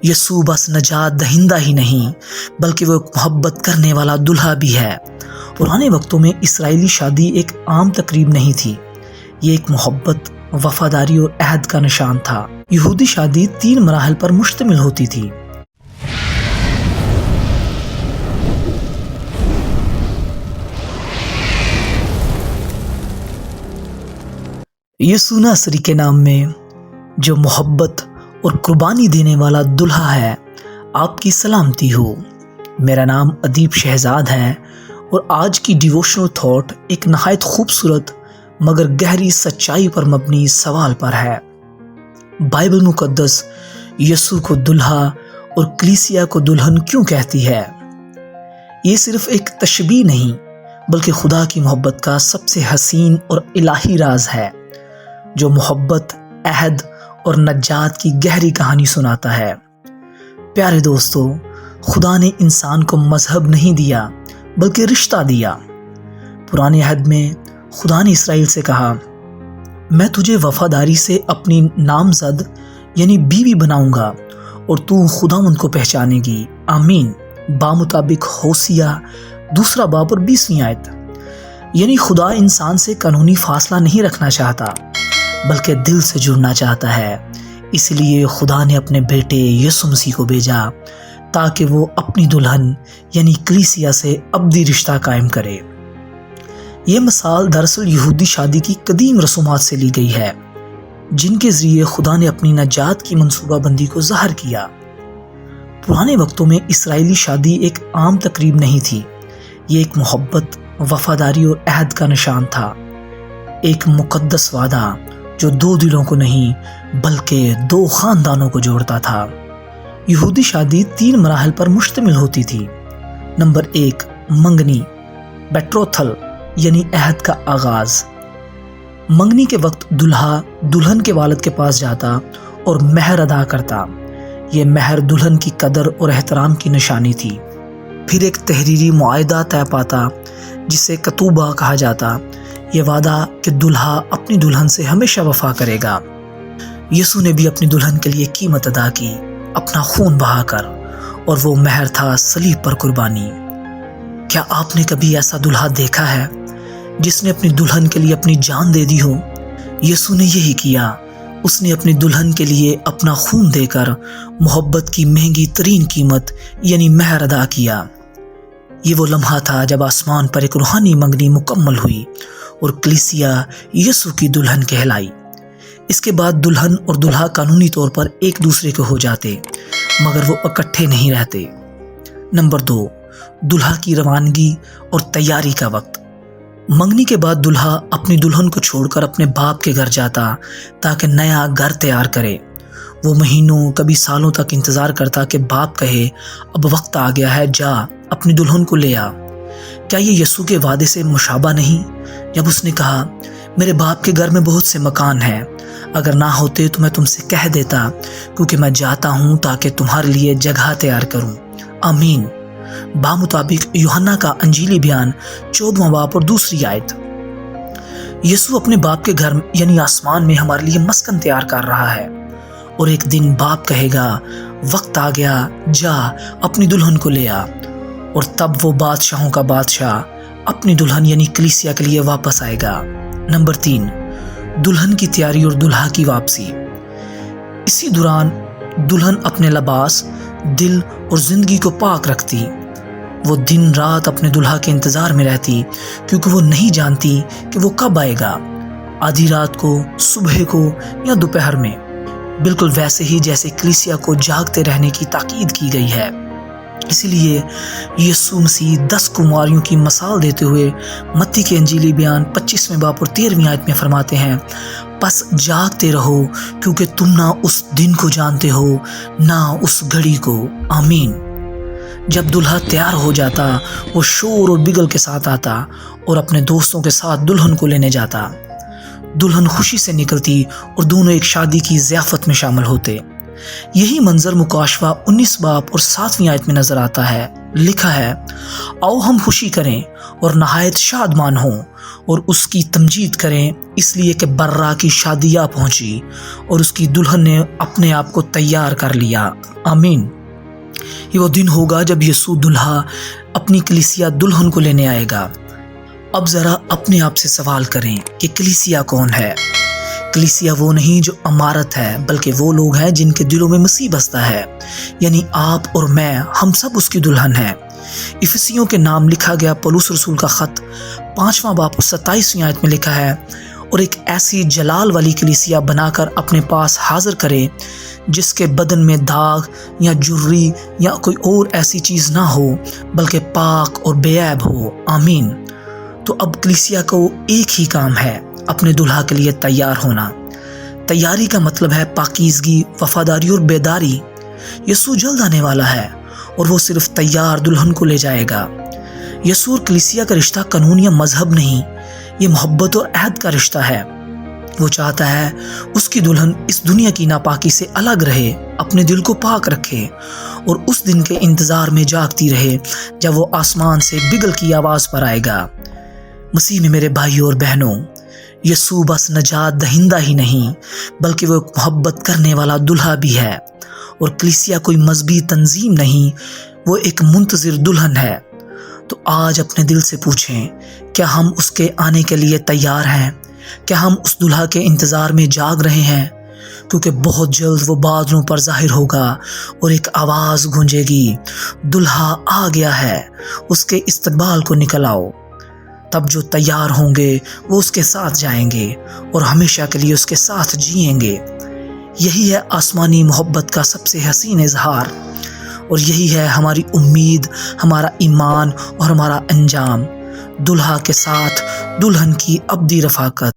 یسوع بس نجات دہندہ ہی نہیں بلکہ وہ ایک محبت کرنے والا دلہا بھی ہے۔ پرانے وقتوں میں اسرائیلی شادی ایک عام تقریب نہیں تھی، یہ ایک محبت، وفاداری اور عہد کا نشان تھا۔ یہودی شادی 3 مراحل پر مشتمل ہوتی تھی۔ یسوع ناصری کے نام میں، جو محبت اور قربانی دینے والا دلہا ہے، آپ کی سلامتی ہو۔ میرا نام ادیب شہزاد ہے اور آج کی ڈیووشنل تھاٹ ایک نہایت خوبصورت مگر گہری سچائی پر مبنی سوال پر ہے۔ بائبل مقدس یسوع کو دلہا اور کلیسیا کو دلہن کیوں کہتی ہے؟ یہ صرف ایک تشبیہ نہیں بلکہ خدا کی محبت کا سب سے حسین اور الہی راز ہے، جو محبت، عہد اور نجات کی گہری کہانی سناتا ہے۔ پیارے دوستو، خدا نے انسان کو مذہب نہیں دیا بلکہ رشتہ دیا۔ پرانے عہد میں خدا نے اسرائیل سے کہا، میں تجھے وفاداری سے اپنی نامزد یعنی بیوی بناؤں گا اور تو خداوند کو پہچانے گی۔ آمین۔ بامطابق ہوسیہ 2 باب اور 20 آیت۔ یعنی خدا انسان سے قانونی فاصلہ نہیں رکھنا چاہتا بلکہ دل سے جڑنا چاہتا ہے۔ اس لیے خدا نے اپنے بیٹے یسوع مسیح کو بھیجا تاکہ وہ اپنی دلہن یعنی کلیسیا سے ابدی رشتہ قائم کرے۔ یہ مثال دراصل یہودی شادی کی قدیم رسومات سے لی گئی ہے، جن کے ذریعے خدا نے اپنی نجات کی منصوبہ بندی کو ظاہر کیا۔ پرانے وقتوں میں اسرائیلی شادی ایک عام تقریب نہیں تھی، یہ ایک محبت، وفاداری اور عہد کا نشان تھا، ایک مقدس وعدہ جو 2 دلوں کو نہیں بلکہ 2 خاندانوں کو جوڑتا تھا۔ یہودی شادی 3 مراحل پر مشتمل ہوتی تھی۔ نمبر 1، منگنی، بیٹروتھل یعنی عہد کا آغاز۔ منگنی کے وقت دلہا دلہن کے والد کے پاس جاتا اور مہر ادا کرتا۔ یہ مہر دلہن کی قدر اور احترام کی نشانی تھی۔ پھر ایک تحریری معاہدہ طے پاتا جسے کتوبہ کہا جاتا، یہ وعدہ کہ دلہا اپنی دلہن سے ہمیشہ وفا کرے گا۔ یسوع نے بھی اپنی دلہن کے لیے قیمت ادا کی، اپنا خون بہا کر، اور وہ مہر تھا صلیب پر قربانی۔ کیا آپ نے کبھی ایسا دلہا دیکھا ہے جس نے اپنی دلہن کے لیے اپنی جان دے دی ہو؟ یسوع نے یہی کیا، اس نے اپنی دلہن کے لیے اپنا خون دے کر محبت کی مہنگی ترین قیمت یعنی مہر ادا کیا۔ یہ وہ لمحہ تھا جب آسمان پر ایک روحانی منگنی مکمل ہوئی اور کلیسیا یسوع کی دلہن کہلائی۔ اس کے بعد دلہن اور دلہا قانونی طور پر ایک دوسرے کے ہو جاتے مگر وہ اکٹھے نہیں رہتے۔ نمبر 2، دلہا کی روانگی اور تیاری کا وقت۔ منگنی کے بعد دلہا اپنی دلہن کو چھوڑ کر اپنے باپ کے گھر جاتا تاکہ نیا گھر تیار کرے۔ وہ مہینوں کبھی سالوں تک انتظار کرتا کہ باپ کہے اب وقت آ گیا ہے، جا اپنی دلہن کو لے آ۔ کیا یہ یسوع کے وعدے سے مشابہ نہیں جب اس نے کہا، میرے باپ کے گھر میں بہت سے مکان ہیں، اگر نہ ہوتے تو میں تم سے کہہ دیتا، کیونکہ میں جاتا ہوں تاکہ تمہارے لیے جگہ تیار کروں۔ آمین۔ بامطابق یوحنا کا انجیلی بیان 14 باب اور 2 آیت۔ یسوع اپنے باپ کے گھر یعنی آسمان میں ہمارے لیے مسکن تیار کر رہا ہے، اور ایک دن باپ کہے گا، وقت آ گیا، جا اپنی دلہن کو لے آ، اور تب وہ بادشاہوں کا بادشاہ اپنی دلہن یعنی کلیسیا کے لیے واپس آئے گا۔ نمبر 3، دلہن کی تیاری اور دلہا کی واپسی۔ اسی دوران دلہن اپنے لباس، دل اور زندگی کو پاک رکھتی۔ وہ دن رات اپنے دلہا کے انتظار میں رہتی کیونکہ وہ نہیں جانتی کہ وہ کب آئے گا، آدھی رات کو، صبح کو یا دوپہر میں، بالکل ویسے ہی جیسے کلیسیا کو جاگتے رہنے کی تاکید کی گئی ہے۔ اسی لیے یسوع مسیح 10 کمواریوں کی مثال دیتے ہوئے متی کے انجیلی بیان 25 باب اور 13 آیت میں فرماتے ہیں، پس جاگتے رہو کیونکہ تم نہ اس دن کو جانتے ہو نہ اس گھڑی کو۔ آمین۔ جب دلہا تیار ہو جاتا وہ شور اور بگل کے ساتھ آتا اور اپنے دوستوں کے ساتھ دلہن کو لینے جاتا۔ دلہن خوشی سے نکلتی اور دونوں ایک شادی کی ضیافت میں شامل ہوتے۔ یہی منظر مکاشفہ 19 باب اور 7 آیت میں نظر آتا ہے۔ لکھا ہے، آؤ ہم خوشی کریں اور نہایت شادمان ہوں اور اس کی تمجید کریں، اس لیے کہ برا کی شادیاں پہنچی اور اس کی دلہن نے اپنے آپ کو تیار کر لیا۔ آمین۔ یہ وہ دن ہوگا جب یسوع دلہا اپنی کلیسیا دلہن کو لینے آئے گا۔ اب ذرا اپنے آپ سے سوال کریں کہ کلیسیا کون ہے؟ کلیسیا وہ نہیں جو عمارت ہے، بلکہ وہ لوگ ہیں جن کے دلوں میں مسیح بستا ہے، یعنی آپ اور میں، ہم سب اس کی دلہن ہیں۔ افسیوں کے نام لکھا گیا پولس رسول کا خط 5واں باب 27ویں آیت میں لکھا ہے، اور ایک ایسی جلال والی کلیسیا بنا کر اپنے پاس حاضر کرے جس کے بدن میں داغ یا جری یا کوئی اور ایسی چیز نہ ہو، بلکہ پاک اور بے عیب ہو۔ آمین۔ تو اب کلیسیا کو ایک ہی کام ہے، اپنے دلہا کے لیے تیار ہونا۔ تیاری کا مطلب ہے پاکیزگی، وفاداری اور بیداری۔ یسوع جلد آنے والا ہے اور وہ صرف تیار دلہن کو لے جائے گا۔ یسوع اور کلیسیا کا رشتہ قانون یا مذہب نہیں، یہ محبت اور عہد کا رشتہ ہے۔ وہ چاہتا ہے اس کی دلہن اس دنیا کی ناپاکی سے الگ رہے، اپنے دل کو پاک رکھے اور اس دن کے انتظار میں جاگتی رہے جب وہ آسمان سے بگل کی آواز پر آئے گا۔ مسیح میں میرے بھائیوں اور بہنوں، یسوع بس نجات دہندہ ہی نہیں، بلکہ وہ ایک محبت کرنے والا دلہا بھی ہے، اور کلیسیا کوئی مذہبی تنظیم نہیں، وہ ایک منتظر دلہن ہے۔ تو آج اپنے دل سے پوچھیں، کیا ہم اس کے آنے کے لیے تیار ہیں؟ کیا ہم اس دلہا کے انتظار میں جاگ رہے ہیں؟ کیونکہ بہت جلد وہ بادلوں پر ظاہر ہوگا اور ایک آواز گونجے گی، دلہا آ گیا ہے، اس کے استقبال کو نکل آؤ۔ تب جو تیار ہوں گے وہ اس کے ساتھ جائیں گے اور ہمیشہ کے لیے اس کے ساتھ جئیں گے۔ یہی ہے آسمانی محبت کا سب سے حسین اظہار، اور یہی ہے ہماری امید، ہمارا ایمان اور ہمارا انجام، دلہا کے ساتھ دلہن کی ابدی رفاقت۔